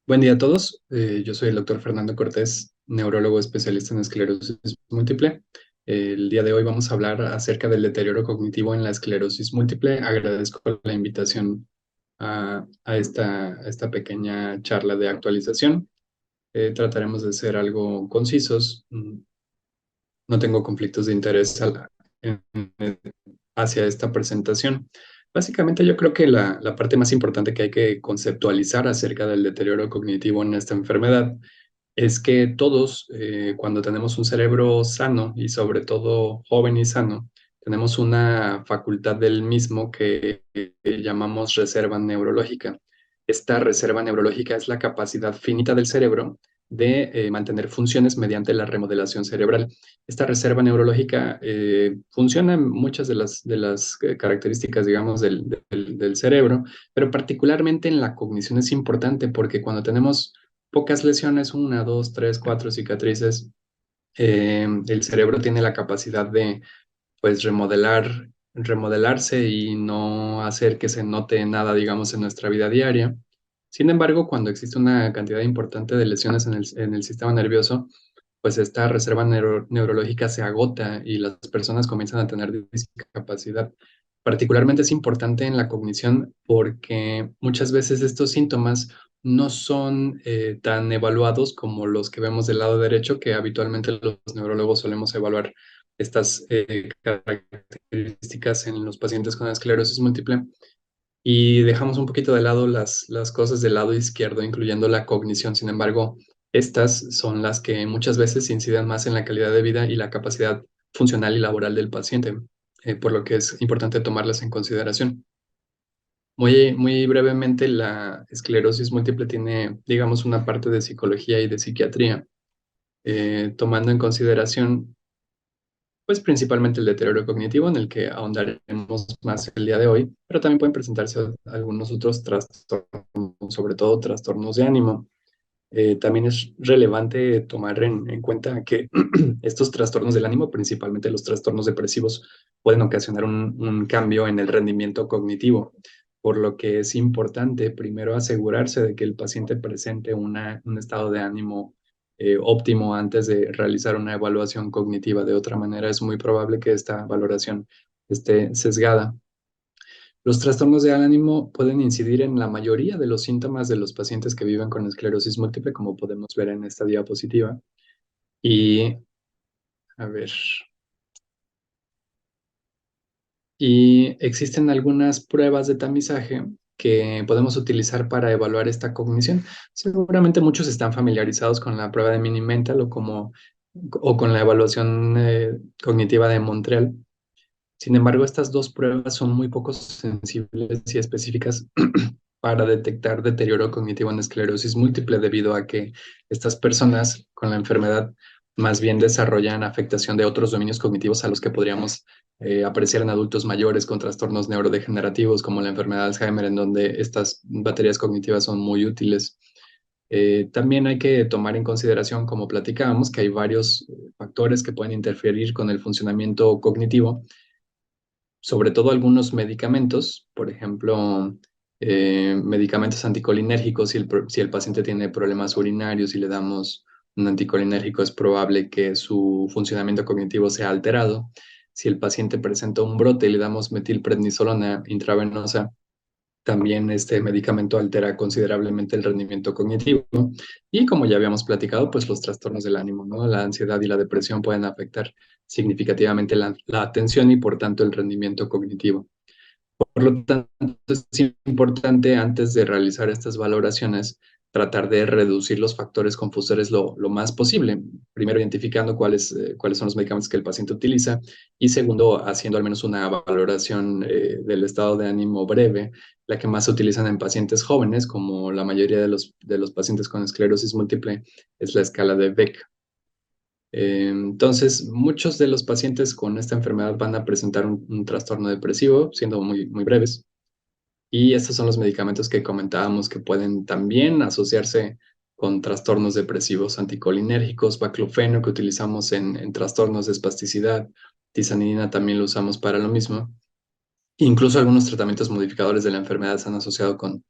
Buen día a todos. Yo soy el doctor Fernando Cortés, neurólogo especialista en esclerosis múltiple. El día de hoy vamos a hablar acerca del deterioro cognitivo en la esclerosis múltiple. Agradezco la invitación a esta pequeña charla de actualización. Trataremos de ser algo concisos. No tengo conflictos de interés en- hacia esta presentación. Básicamente, yo creo que la parte más importante que hay que conceptualizar acerca del deterioro cognitivo en esta enfermedad es que todos, cuando tenemos un cerebro sano y sobre todo joven y sano, tenemos una facultad del mismo que llamamos reserva neurológica. Esta reserva neurológica es la capacidad finita del cerebro de mantener funciones mediante la remodelación cerebral. Esta reserva neurológica funciona en muchas de las características, digamos, del cerebro, pero particularmente en la cognición es importante porque cuando tenemos pocas lesiones, una, dos, tres, cuatro cicatrices, el cerebro tiene la capacidad de, pues, remodelarse y no hacer que se note nada, digamos, en nuestra vida diaria. Sin embargo, cuando existe una cantidad importante de lesiones en el sistema nervioso, pues esta reserva neurológica se agota y las personas comienzan a tener discapacidad. Particularmente es importante en la cognición porque muchas veces estos síntomas no son tan evaluados como los que vemos del lado derecho, que habitualmente los neurólogos solemos evaluar estas características en los pacientes con esclerosis múltiple y dejamos un poquito de lado las cosas del lado izquierdo, incluyendo la cognición. Sin embargo, estas son las que muchas veces inciden más en la calidad de vida y la capacidad funcional y laboral del paciente, por lo que es importante tomarlas en consideración. Muy brevemente, la esclerosis múltiple tiene, digamos, una parte de psicología y de psiquiatría, tomando en consideración pues principalmente el deterioro cognitivo en el que ahondaremos más el día de hoy, pero también pueden presentarse algunos otros trastornos, sobre todo trastornos de ánimo. También es relevante tomar en cuenta que estos trastornos del ánimo, principalmente los trastornos depresivos, pueden ocasionar un cambio en el rendimiento cognitivo, por lo que es importante primero asegurarse de que el paciente presente un estado de ánimo óptimo antes de realizar una evaluación cognitiva. De otra manera, es muy probable que esta valoración esté sesgada. Los trastornos de ánimo pueden incidir en la mayoría de los síntomas de los pacientes que viven con esclerosis múltiple, como podemos ver en esta diapositiva. Y, a ver, y existen algunas pruebas de tamizaje que podemos utilizar para evaluar esta cognición. Seguramente muchos están familiarizados con la prueba de Mini-Mental o con la evaluación cognitiva de Montreal. Sin embargo, estas dos pruebas son muy poco sensibles y específicas para detectar deterioro cognitivo en esclerosis múltiple debido a que estas personas con la enfermedad más bien desarrollan afectación de otros dominios cognitivos a los que podríamos apreciar en adultos mayores con trastornos neurodegenerativos como la enfermedad de Alzheimer, en donde estas baterías cognitivas son muy útiles. También hay que tomar en consideración, como platicábamos, que hay varios factores que pueden interferir con el funcionamiento cognitivo, sobre todo algunos medicamentos, por ejemplo, medicamentos anticolinérgicos. Si el paciente tiene problemas urinarios y le damos un anticolinérgico, es probable que su funcionamiento cognitivo sea alterado. Si el paciente presenta un brote y le damos metilprednisolona intravenosa, también este medicamento altera considerablemente el rendimiento cognitivo. Y como ya habíamos platicado, pues los trastornos del ánimo, ¿no? La ansiedad y la depresión pueden afectar significativamente la atención y por tanto el rendimiento cognitivo. Por lo tanto, es importante antes de realizar estas valoraciones tratar de reducir los factores confusores lo más posible. Primero, identificando cuáles son los medicamentos que el paciente utiliza y segundo, haciendo al menos una valoración del estado de ánimo breve, la que más se utilizan en pacientes jóvenes, como la mayoría de los pacientes con esclerosis múltiple, es la escala de Beck. Entonces, muchos de los pacientes con esta enfermedad van a presentar un trastorno depresivo, siendo muy breves. Y estos son los medicamentos que comentábamos que pueden también asociarse con trastornos depresivos: anticolinérgicos, baclofeno, que utilizamos en trastornos de espasticidad, tizanidina también lo usamos para lo mismo. Incluso algunos tratamientos modificadores de la enfermedad se han asociado con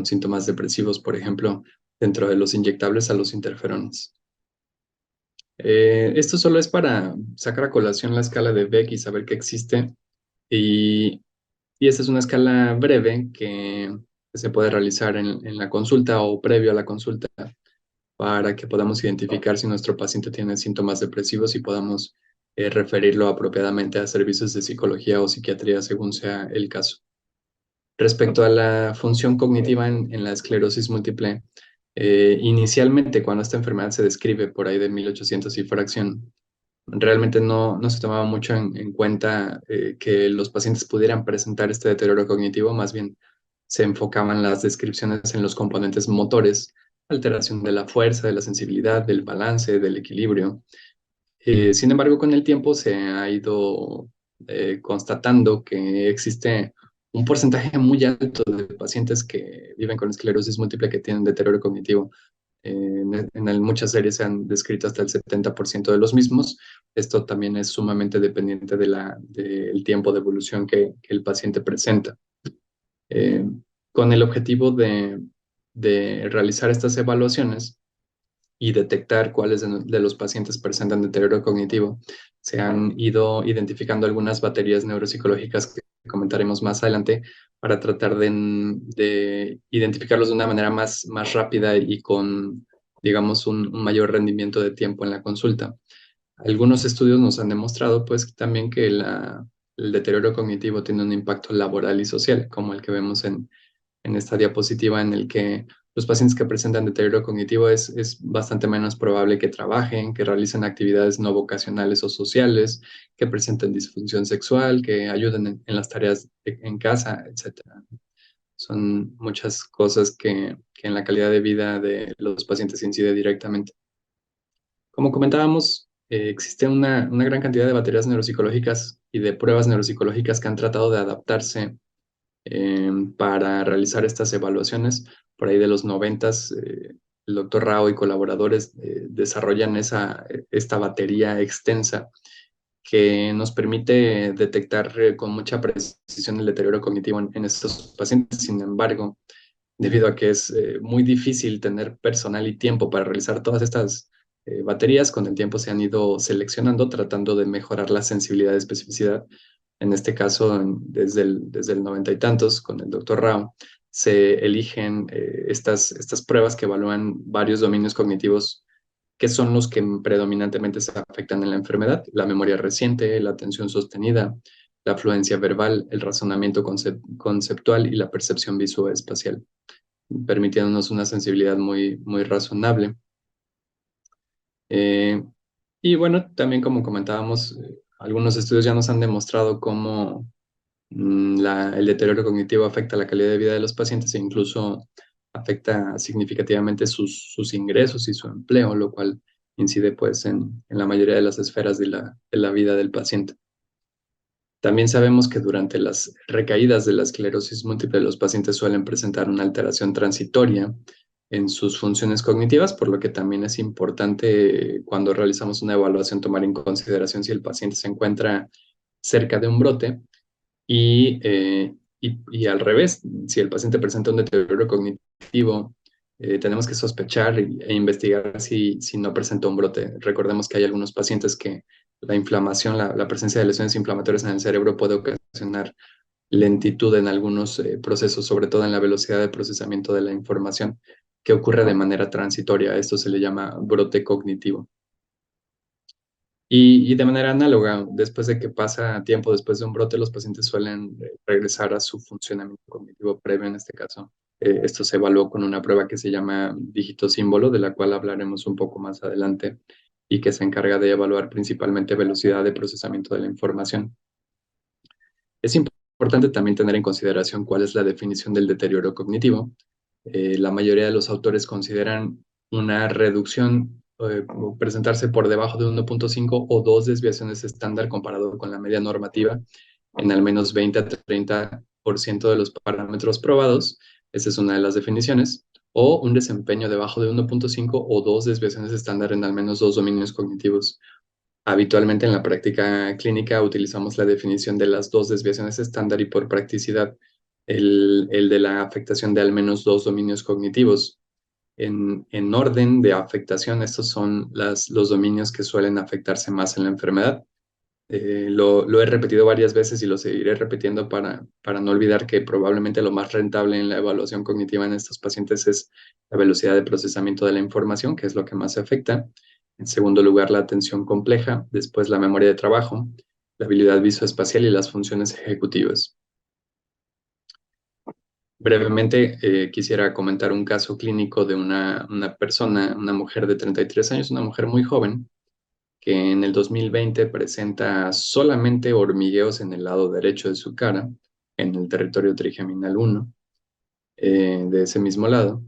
síntomas depresivos. Por ejemplo, dentro de los inyectables a los interferones. Esto solo es para sacar a colación la escala de Beck y saber que existe. Y, y esta es una escala breve que se puede realizar en la consulta o previo a la consulta para que podamos identificar si nuestro paciente tiene síntomas depresivos y podamos referirlo apropiadamente a servicios de psicología o psiquiatría según sea el caso. Respecto a la función cognitiva en la esclerosis múltiple, inicialmente cuando esta enfermedad se describe por ahí de 1800 y fracción, realmente no se tomaba mucho en cuenta que los pacientes pudieran presentar este deterioro cognitivo, más bien se enfocaban las descripciones en los componentes motores, alteración de la fuerza, de la sensibilidad, del balance, del equilibrio. Sin embargo, con el tiempo se ha ido constatando que existe un porcentaje muy alto de pacientes que viven con esclerosis múltiple que tienen deterioro cognitivo. Muchas series se han descrito hasta el 70% de los mismos. Esto también es sumamente dependiente del tiempo de evolución que el paciente presenta. Eh, con el objetivo de realizar estas evaluaciones, y detectar cuáles de los pacientes presentan deterioro cognitivo. Se han ido identificando algunas baterías neuropsicológicas que comentaremos más adelante para tratar de identificarlos de una manera más rápida y con, digamos, un mayor rendimiento de tiempo en la consulta. Algunos estudios nos han demostrado, pues, también que el deterioro cognitivo tiene un impacto laboral y social, como el que vemos en esta diapositiva en el que los pacientes que presentan deterioro cognitivo es bastante menos probable que trabajen, que realicen actividades no vocacionales o sociales, que presenten disfunción sexual, que ayuden en las tareas en casa, etcétera. Son muchas cosas que en la calidad de vida de los pacientes incide directamente. Como comentábamos, existe una gran cantidad de baterías neuropsicológicas y de pruebas neuropsicológicas que han tratado de adaptarse para realizar estas evaluaciones. Por ahí de los 90, el doctor Rao y colaboradores desarrollan esta batería extensa que nos permite detectar con mucha precisión el deterioro cognitivo en estos pacientes. Sin embargo, debido a que es muy difícil tener personal y tiempo para realizar todas estas baterías, con el tiempo se han ido seleccionando, tratando de mejorar la sensibilidad y especificidad. En este caso, desde el 90 y tantos, con el doctor Rao, se eligen estas pruebas que evalúan varios dominios cognitivos que son los que predominantemente se afectan en la enfermedad: la memoria reciente, la atención sostenida, la fluencia verbal, el razonamiento conceptual y la percepción visuoespacial, permitiéndonos una sensibilidad muy razonable. Eh, y bueno, también como comentábamos, algunos estudios ya nos han demostrado cómo el deterioro cognitivo afecta la calidad de vida de los pacientes e incluso afecta significativamente sus ingresos y su empleo, lo cual incide pues en la mayoría de las esferas de la vida del paciente. También sabemos que durante las recaídas de la esclerosis múltiple, los pacientes suelen presentar una alteración transitoria en sus funciones cognitivas, por lo que también es importante cuando realizamos una evaluación tomar en consideración si el paciente se encuentra cerca de un brote y al revés, si el paciente presenta un deterioro cognitivo, tenemos que sospechar e investigar si no presenta un brote. Recordemos que hay algunos pacientes que la inflamación, la presencia de lesiones inflamatorias en el cerebro puede ocasionar lentitud en algunos procesos, sobre todo en la velocidad de procesamiento de la información, que ocurre de manera transitoria. Esto se le llama brote cognitivo. Y de manera análoga, después de que pasa tiempo después de un brote, los pacientes suelen regresar a su funcionamiento cognitivo previo en este caso. Esto se evaluó con una prueba que se llama dígito símbolo, de la cual hablaremos un poco más adelante, y que se encarga de evaluar principalmente velocidad de procesamiento de la información. Es importante también tener en consideración cuál es la definición del deterioro cognitivo. La mayoría de los autores consideran una reducción o presentarse por debajo de 1.5 o dos desviaciones estándar comparado con la media normativa en al menos 20 a 30% de los parámetros probados. Esa es una de las definiciones. O un desempeño debajo de 1.5 o dos desviaciones estándar en al menos dos dominios cognitivos. Habitualmente en la práctica clínica utilizamos la definición de las dos desviaciones estándar y por practicidad el de la afectación de al menos dos dominios cognitivos. En orden de afectación, estos son los dominios que suelen afectarse más en la enfermedad. Lo he repetido varias veces y lo seguiré repitiendo para no olvidar que probablemente lo más rentable en la evaluación cognitiva en estos pacientes es la velocidad de procesamiento de la información, que es lo que más se afecta. En segundo lugar, la atención compleja, después la memoria de trabajo, la habilidad visoespacial y las funciones ejecutivas. Brevemente, quisiera comentar un caso clínico de una persona, una mujer de 33 años, una mujer muy joven, que en el 2020 presenta solamente hormigueos en el lado derecho de su cara, en el territorio trigeminal 1, de ese mismo lado.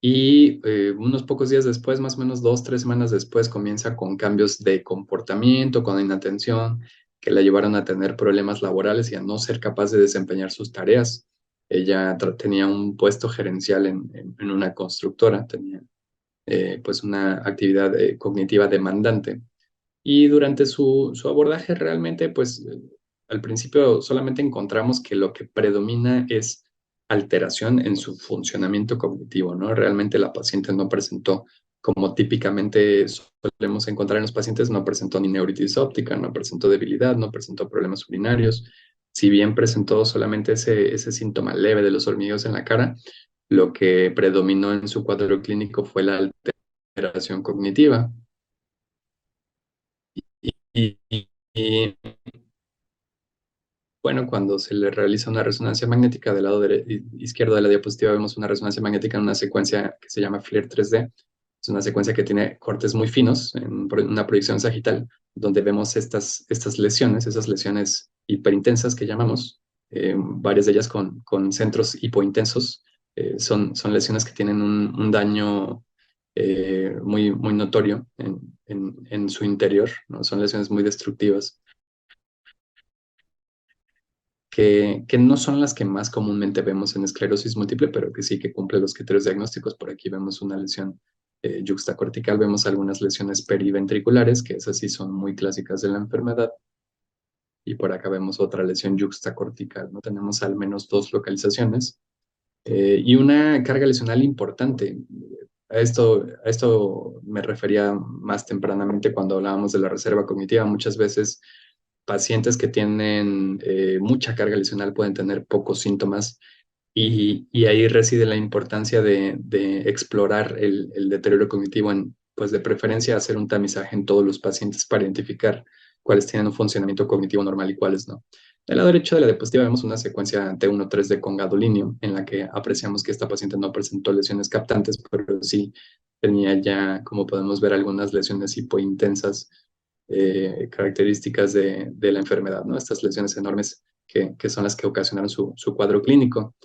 Y unos pocos días después, más o menos 2, 3 semanas después, comienza con cambios de comportamiento, con inatención, que la llevaron a tener problemas laborales y a no ser capaz de desempeñar sus tareas. Ella tenía un puesto gerencial en una constructora, tenía pues una actividad cognitiva demandante. Y durante su abordaje realmente, pues al principio solamente encontramos que lo que predomina es alteración en su funcionamiento cognitivo, ¿no? Realmente la paciente no presentó, como típicamente solemos encontrar en los pacientes, no presentó ni neuritis óptica, no presentó debilidad, no presentó problemas urinarios. Si bien presentó solamente ese síntoma leve de los hormigueos en la cara, lo que predominó en su cuadro clínico fue la alteración cognitiva. Y, y- y, bueno, cuando se le realiza una resonancia magnética del lado izquierdo de la diapositiva, vemos una resonancia magnética en una secuencia que se llama FLIR 3D. Es una secuencia que tiene cortes muy finos en una proyección sagital, donde vemos estas lesiones, esas lesiones hiperintensas que llamamos, varias de ellas con centros hipointensos. Son lesiones que tienen un daño muy notorio en su interior, ¿no? Son lesiones muy destructivas que no son las que más comúnmente vemos en esclerosis múltiple, pero que sí que cumple los criterios diagnósticos. Por aquí vemos una lesión yuxtacortical, vemos algunas lesiones periventriculares, que esas sí son muy clásicas de la enfermedad. Y por acá vemos otra lesión yuxtacortical, ¿no? Tenemos al menos dos localizaciones y una carga lesional importante. A esto me refería más tempranamente cuando hablábamos de la reserva cognitiva. Muchas veces pacientes que tienen mucha carga lesional pueden tener pocos síntomas y ahí reside la importancia de explorar el deterioro cognitivo pues de preferencia hacer un tamizaje en todos los pacientes para identificar cuáles tienen un funcionamiento cognitivo normal y cuáles no. Del lado derecho de la diapositiva vemos una secuencia T1-3D con gadolinio en la que apreciamos que esta paciente no presentó lesiones captantes, pero sí tenía ya, como podemos ver, algunas lesiones hipointensas características de la enfermedad, ¿no? Estas lesiones enormes que son las que ocasionaron su cuadro clínico.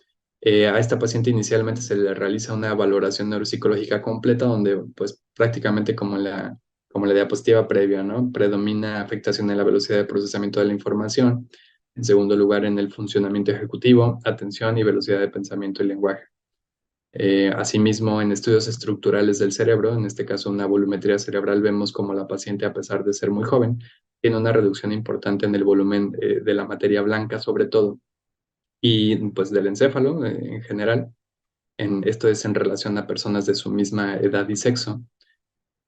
A esta paciente inicialmente se le realiza una valoración neuropsicológica completa donde pues prácticamente como la diapositiva previa, ¿no? Predomina afectación en la velocidad de procesamiento de la información. En segundo lugar, en el funcionamiento ejecutivo, atención y velocidad de pensamiento y lenguaje. Asimismo, en estudios estructurales del cerebro, en este caso una volumetría cerebral, vemos como la paciente, a pesar de ser muy joven, tiene una reducción importante en el volumen de la materia blanca, sobre todo, y pues del encéfalo en general. Esto es en relación a personas de su misma edad y sexo.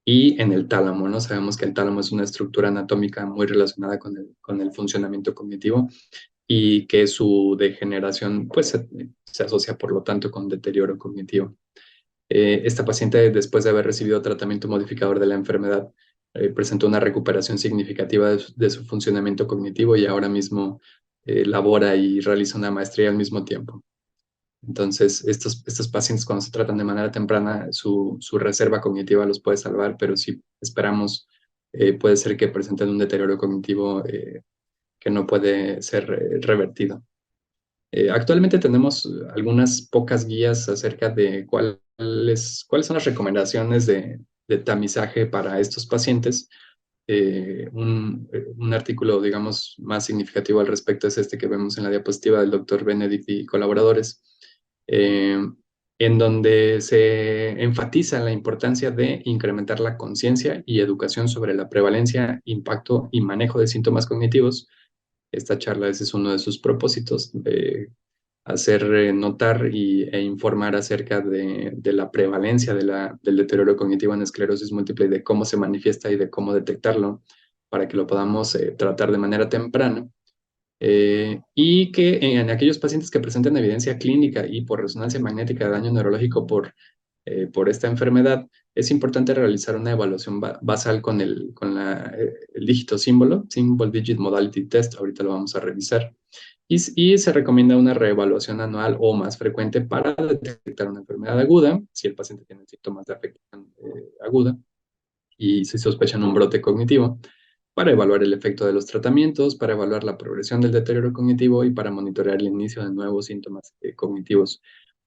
Y en el tálamo, ¿no? Sabemos que el tálamo es una estructura anatómica muy relacionada con el funcionamiento cognitivo y que su degeneración pues se asocia por lo tanto con deterioro cognitivo. Esta paciente, después de haber recibido tratamiento modificador de la enfermedad, presentó una recuperación significativa de su funcionamiento cognitivo y ahora mismo labora y realiza una maestría al mismo tiempo. Entonces, estos pacientes cuando se tratan de manera temprana, su reserva cognitiva los puede salvar, pero si esperamos, puede ser que presenten un deterioro cognitivo que no puede ser revertido. Actualmente tenemos algunas pocas guías acerca de cuáles son las recomendaciones de tamizaje para estos pacientes. Un artículo, digamos, más significativo al respecto es este que vemos en la diapositiva del doctor Benedict y colaboradores, eh, en donde se enfatiza la importancia de incrementar la conciencia y educación sobre la prevalencia, impacto y manejo de síntomas cognitivos. Esta charla ese es uno de sus propósitos. hacer notar e informar acerca de la prevalencia del deterioro cognitivo en esclerosis múltiple y de cómo se manifiesta y de cómo detectarlo para que lo podamos tratar de manera temprana. Y que en aquellos pacientes que presentan evidencia clínica y por resonancia magnética de daño neurológico por esta enfermedad, es importante realizar una evaluación basal con el dígito símbolo, Symbol Digit Modality Test, ahorita lo vamos a revisar, y se recomienda una reevaluación anual o más frecuente para detectar una enfermedad aguda, si el paciente tiene síntomas de afectación aguda y se sospechan un brote cognitivo, para evaluar el efecto de los tratamientos, para evaluar la progresión del deterioro cognitivo y para monitorear el inicio de nuevos síntomas cognitivos.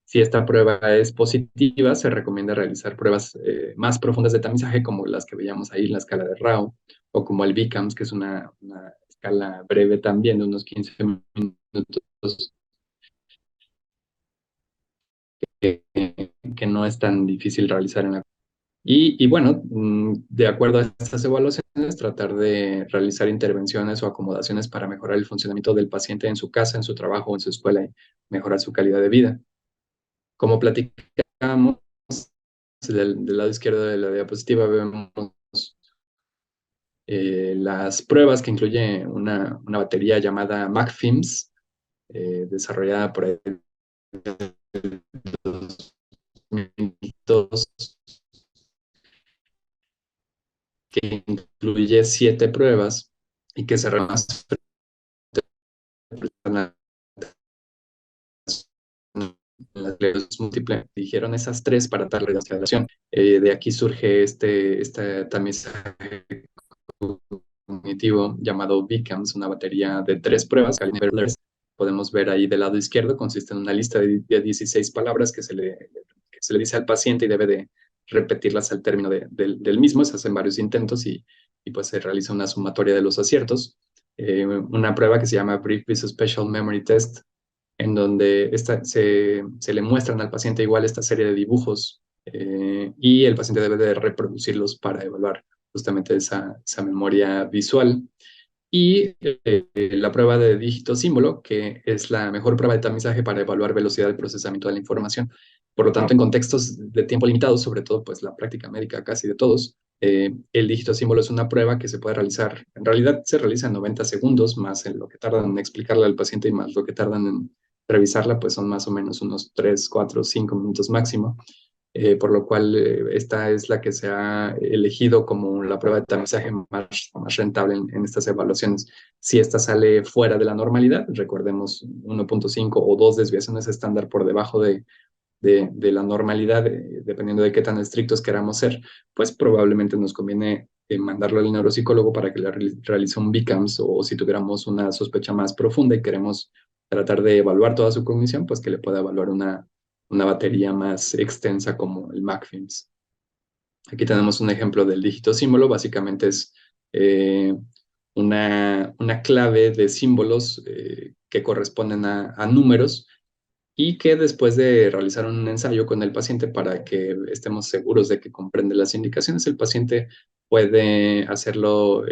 Si esta prueba es positiva, se recomienda realizar pruebas más profundas de tamizaje, como las que veíamos ahí en la escala de Rao, o como el BICAMS, que es una escala breve también, de unos 15 minutos, que no es tan difícil realizar en la. Y bueno, de acuerdo a estas evaluaciones, tratar de realizar intervenciones o acomodaciones para mejorar el funcionamiento del paciente en su casa, en su trabajo, en su escuela y mejorar su calidad de vida. Como platicamos, del lado izquierdo de la diapositiva vemos las pruebas que incluye una batería llamada MACFIMS, desarrollada por el 2002, que incluye 7 pruebas y que se realizan en las esclerosis múltiple. Dijeron esas 3 para dar la aceleración. De aquí surge este tamizaje cognitivo llamado BICAMS, una batería de 3 pruebas. Podemos ver ahí del lado izquierdo, consiste en una lista de 16 palabras que se le dice al paciente y debe de repetirlas al término del mismo. Se hacen varios intentos y pues se realiza una sumatoria de los aciertos. Una prueba que se llama Brief Special Memory Test, en donde se le muestran al paciente igual esta serie de dibujos y el paciente debe de reproducirlos para evaluar justamente esa memoria visual. Y la prueba de dígito símbolo, que es la mejor prueba de tamizaje para evaluar velocidad de procesamiento de la información. Por lo tanto, en contextos de tiempo limitado, sobre todo pues la práctica médica casi de todos, el dígito símbolo es una prueba que se puede realizar, en realidad se realiza en 90 segundos, más en lo que tardan en explicarle al paciente y más lo que tardan en revisarla, pues son más o menos unos 3, 4, 5 minutos máximo. Por lo cual esta es la que se ha elegido como la prueba de tamizaje más rentable en estas evaluaciones. Si esta sale fuera de la normalidad, recordemos 1.5 o 2 desviaciones estándar por debajo de la normalidad, dependiendo de qué tan estrictos queramos ser, pues probablemente nos conviene mandarlo al neuropsicólogo para que le realice un BICAMS, o si tuviéramos una sospecha más profunda y queremos tratar de evaluar toda su cognición, pues que le pueda evaluar una batería más extensa como el MACFIMS. Aquí tenemos un ejemplo del dígito símbolo. Básicamente es una clave de símbolos que corresponden a números, y que después de realizar un ensayo con el paciente para que estemos seguros de que comprende las indicaciones, el paciente puede hacerlo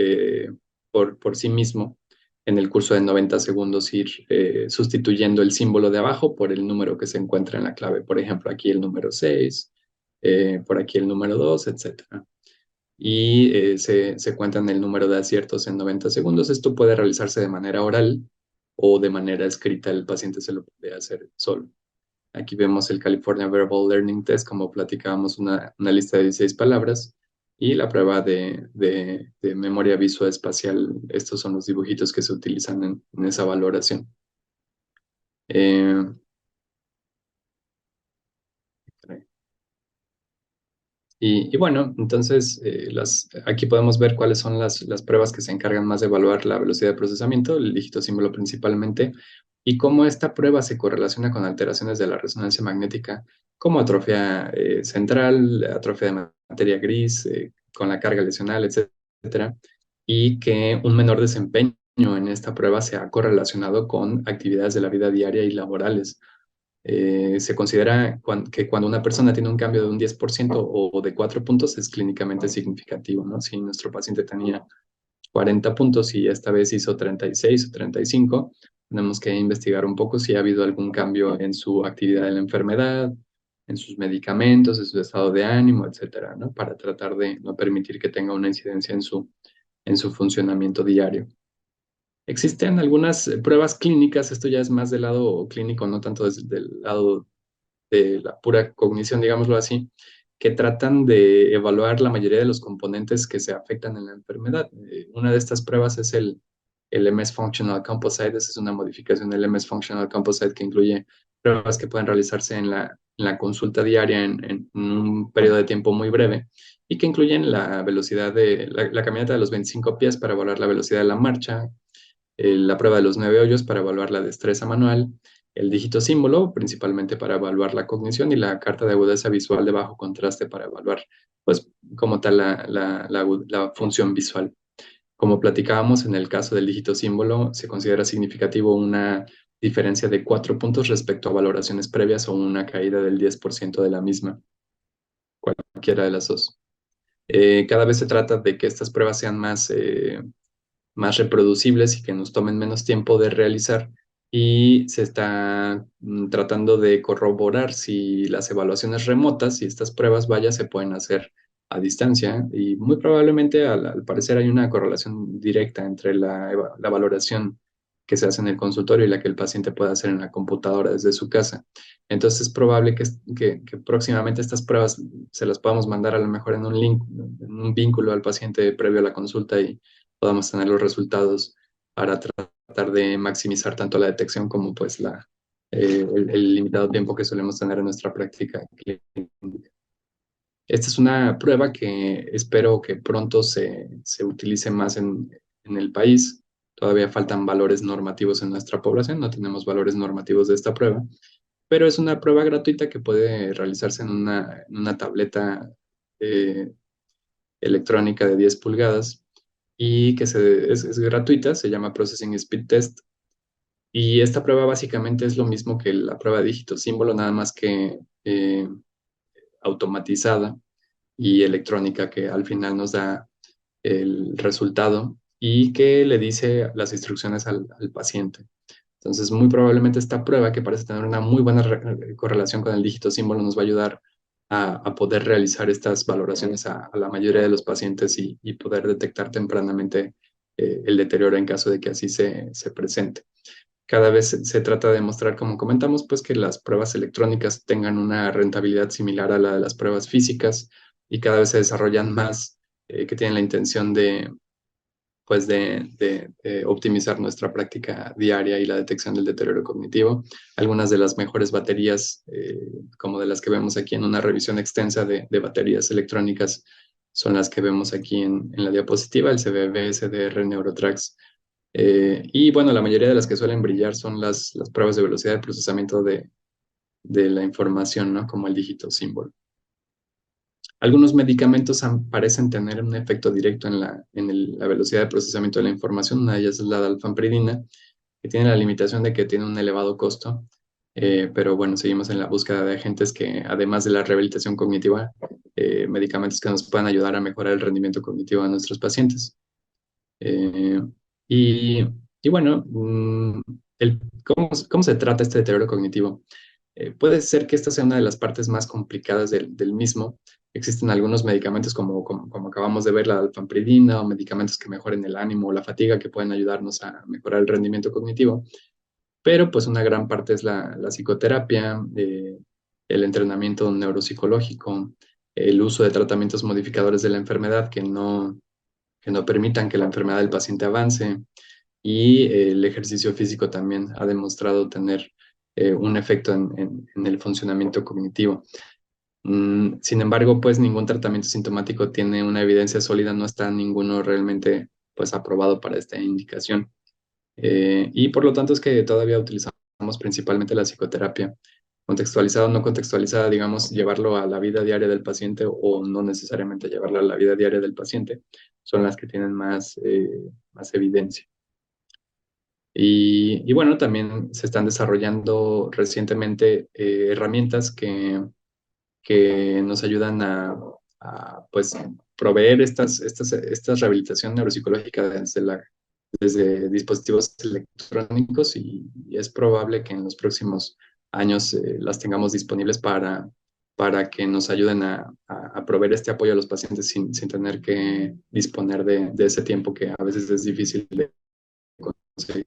por sí mismo en el curso de 90 segundos, ir sustituyendo el símbolo de abajo por el número que se encuentra en la clave. Por ejemplo, aquí el número 6, por aquí el número 2, etcétera. Y se cuentan el número de aciertos en 90 segundos. Esto puede realizarse de manera oral o de manera escrita. El paciente se lo puede hacer solo. Aquí vemos el California Verbal Learning Test, como platicábamos, una lista de 16 palabras, y la prueba de memoria visoespacial. Estos son los dibujitos que se utilizan en esa valoración. Eh, y bueno, entonces aquí podemos ver cuáles son las pruebas que se encargan más de evaluar la velocidad de procesamiento, el dígito símbolo principalmente, y cómo esta prueba se correlaciona con alteraciones de la resonancia magnética, como atrofia central, atrofia de materia gris, con la carga lesional, etcétera, y que un menor desempeño en esta prueba se ha correlacionado con actividades de la vida diaria y laborales. Se considera que cuando una persona tiene un cambio de un 10% o de 4 puntos es clínicamente significativo, ¿no? Si nuestro paciente tenía 40 puntos y esta vez hizo 36 o 35, Tenemos que investigar un poco si ha habido algún cambio en su actividad de la enfermedad, en sus medicamentos, en su estado de ánimo, etcétera, ¿no? Para tratar de no permitir que tenga una incidencia en su funcionamiento diario. Existen algunas pruebas clínicas, esto ya es más del lado clínico, no tanto desde el lado de la pura cognición, digámoslo así, que tratan de evaluar la mayoría de los componentes que se afectan en la enfermedad. Una de estas pruebas es el MS Functional Composite. Esa es una modificación del MS Functional Composite que incluye pruebas que pueden realizarse en la consulta diaria en un periodo de tiempo muy breve y que incluyen la velocidad de la caminata de los 25 pies para evaluar la velocidad de la marcha, la prueba de los 9 hoyos para evaluar la destreza manual, el dígito símbolo, principalmente para evaluar la cognición, y la carta de agudeza visual de bajo contraste para evaluar, pues, como tal, la función visual. Como platicábamos, en el caso del dígito símbolo, se considera significativo una diferencia de 4 puntos respecto a valoraciones previas o una caída del 10% de la misma, cualquiera de las dos. Cada vez se trata de que estas pruebas sean más reproducibles y que nos tomen menos tiempo de realizar. Y se está tratando de corroborar si las evaluaciones remotas, si estas pruebas, vaya, se pueden hacer a distancia. Y muy probablemente, al parecer, hay una correlación directa entre la valoración que se hace en el consultorio y la que el paciente puede hacer en la computadora desde su casa. Entonces es probable que próximamente estas pruebas se las podamos mandar a lo mejor en un link, en un vínculo al paciente previo a la consulta y podamos tener los resultados para tratar de maximizar tanto la detección como pues el limitado tiempo que solemos tener en nuestra práctica clínica. Esta es una prueba que espero que pronto se utilice más en el país. Todavía faltan valores normativos en nuestra población, no tenemos valores normativos de esta prueba, pero es una prueba gratuita que puede realizarse en una tableta eh, electrónica de 10 pulgadas y que es gratuita, se llama Processing Speed Test. Y esta prueba básicamente es lo mismo que la prueba de dígito símbolo, nada más que automatizada y electrónica, que al final nos da el resultado y que le dice las instrucciones al paciente. Entonces, muy probablemente esta prueba, que parece tener una muy buena correlación con el dígito símbolo, nos va a ayudar a poder realizar estas valoraciones a la mayoría de los pacientes y poder detectar tempranamente el deterioro en caso de que así se presente. Cada vez se trata de mostrar, como comentamos, pues que las pruebas electrónicas tengan una rentabilidad similar a la de las pruebas físicas y cada vez se desarrollan más que tienen la intención pues de optimizar nuestra práctica diaria y la detección del deterioro cognitivo. Algunas de las mejores baterías, como de las que vemos aquí en una revisión extensa de baterías electrónicas, son las que vemos aquí en la diapositiva, el CBB, SDR, Neurotrax. Y bueno, la mayoría de las que suelen brillar son las pruebas de velocidad de procesamiento de la información, ¿no? Como el dígito símbolo. Algunos medicamentos parecen tener un efecto directo en la velocidad de procesamiento de la información. Una de ellas es la dalfampridina, que tiene la limitación de que tiene un elevado costo. Pero bueno, seguimos en la búsqueda de agentes que, además de la rehabilitación cognitiva, medicamentos que nos puedan ayudar a mejorar el rendimiento cognitivo de nuestros pacientes. Eh, y, y bueno, ¿cómo se trata este deterioro cognitivo? Puede ser que esta sea una de las partes más complicadas del mismo. Existen algunos medicamentos como acabamos de ver, la alfampridina, o medicamentos que mejoren el ánimo o la fatiga, que pueden ayudarnos a mejorar el rendimiento cognitivo, pero pues una gran parte es la psicoterapia, el entrenamiento neuropsicológico, el uso de tratamientos modificadores de la enfermedad que no permitan que la enfermedad del paciente avance, y el ejercicio físico también ha demostrado tener un efecto en el funcionamiento cognitivo. Sin embargo, pues ningún tratamiento sintomático tiene una evidencia sólida, no está ninguno realmente pues aprobado para esta indicación. Y por lo tanto es que todavía utilizamos principalmente la psicoterapia, contextualizada o no contextualizada, digamos, llevarlo a la vida diaria del paciente o no necesariamente llevarlo a la vida diaria del paciente, son las que tienen más evidencia. Y bueno, también se están desarrollando recientemente herramientas que nos ayudan a, pues, proveer estas rehabilitación neuropsicológica desde la desde dispositivos electrónicos y es probable que en los próximos años las tengamos disponibles para que nos ayuden a proveer este apoyo a los pacientes sin tener que disponer de ese tiempo que a veces es difícil de conseguir.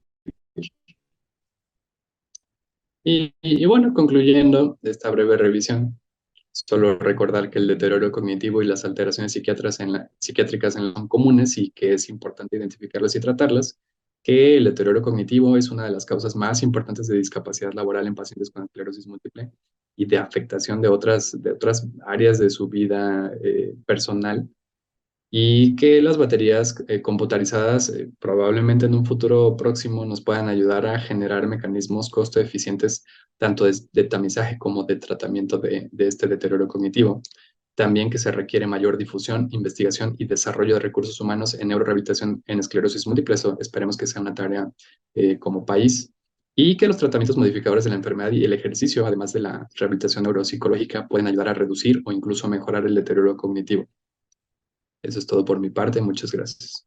Y bueno, concluyendo esta breve revisión, solo recordar que el deterioro cognitivo y las alteraciones psiquiátricas son comunes y que es importante identificarlas y tratarlas, que el deterioro cognitivo es una de las causas más importantes de discapacidad laboral en pacientes con esclerosis múltiple y de afectación de otras áreas de su vida personal, y que las baterías computarizadas probablemente en un futuro próximo nos puedan ayudar a generar mecanismos costo eficientes tanto de tamizaje como de tratamiento de este deterioro cognitivo. También que se requiere mayor difusión, investigación y desarrollo de recursos humanos en neurorehabilitación en esclerosis múltiple. Eso esperemos que sea una tarea como país. Y que los tratamientos modificadores de la enfermedad y el ejercicio, además de la rehabilitación neuropsicológica, pueden ayudar a reducir o incluso mejorar el deterioro cognitivo. Eso es todo por mi parte. Muchas gracias.